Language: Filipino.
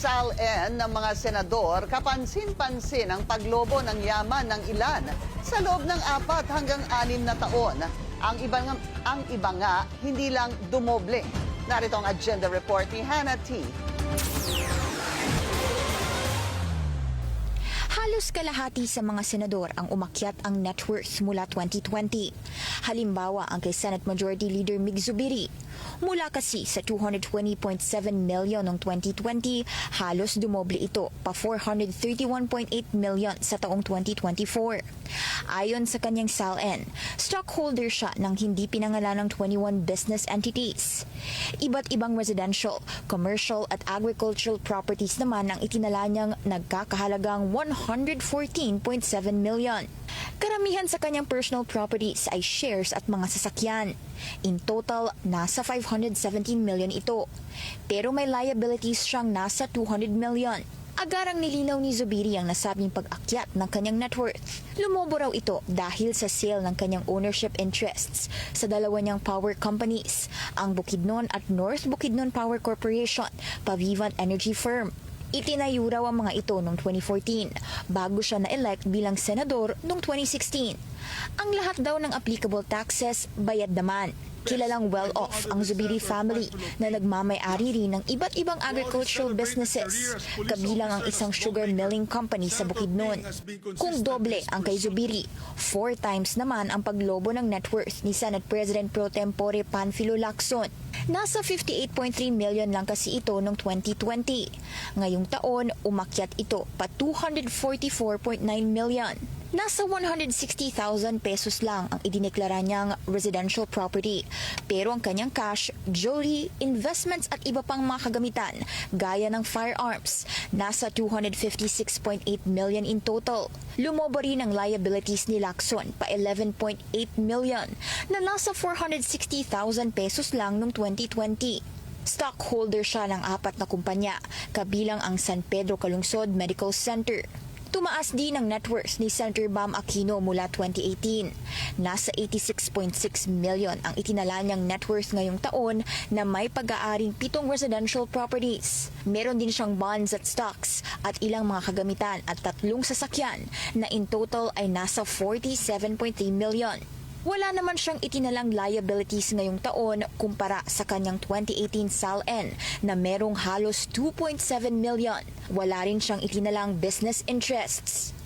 SALN ng mga senador, kapansin-pansin ang paglobo ng yaman ng ilan sa loob ng 4 hanggang 6 na taon. Ang iba nga, hindi lang dumoble. Narito ang agenda report ni Hannah T. Halos kalahati sa mga senador ang umakyat ang net worth mula 2020. Halimbawa ang kay Senate Majority Leader Mig Zubiri. Mula kasi sa 220.7 million noong 2020, halos dumoble ito pa 431.8 million sa taong 2024. Ayon sa kanyang SALN, stockholder siya ng hindi pinangalan ng 21 business entities. Iba't ibang residential, commercial at agricultural properties naman ang itinala niyang nagkakahalagang 114.7 million. Karamihan sa kanyang personal properties ay shares at mga sasakyan. In total, nasa 517 million ito. Pero may liabilities siyang nasa 200 million. Agarang nilinaw ni Zubiri ang nasabing pag-akyat ng kanyang net worth. Lumobo raw ito dahil sa sale ng kanyang ownership interests sa dalawa niyang power companies, ang Bukidnon at North Bukidnon Power Corporation, Pavivant Energy Firm. Itinayo raw ang mga ito noong 2014 bago siya na-elect bilang senador noong 2016. Ang lahat daw ng applicable taxes bayad naman. Kilalang well-off ang Zubiri family na nagmamay-ari rin ng iba't ibang agricultural businesses, kabilang ang isang sugar milling company sa Bukidnon. Kung doble ang kay Zubiri, 4 times naman ang paglobo ng net worth ni Senate President Pro Tempore Panfilo Lacson. Nasa 58.3 million lang kasi ito noong 2020. Ngayong taon, umakyat ito pa 244.9 million. Nasa 160,000 pesos lang ang idineklara niyang residential property. Pero ang kanyang cash, jewelry, investments at iba pang mga kagamitan, gaya ng firearms, nasa 256.8 million in total. Lumobo rin ang liabilities ni Lacson pa 11.8 million na nasa 460,000 pesos lang noong 2020. Stockholder siya ng 4 na kumpanya, kabilang ang San Pedro Calungsod Medical Center. Tumaas din ang net worth ni Senator Bam Aquino mula 2018. Nasa 86.6 million ang itinala niyang net worth ngayong taon na may pag-aaring 7 residential properties. Meron din siyang bonds at stocks at ilang mga kagamitan at 3 sasakyan na in total ay nasa 47.3 million. Wala naman siyang itinalang liabilities ngayong taon kumpara sa kanyang 2018 SALN na merong halos 2.7 million. Wala rin siyang itinalang business interests.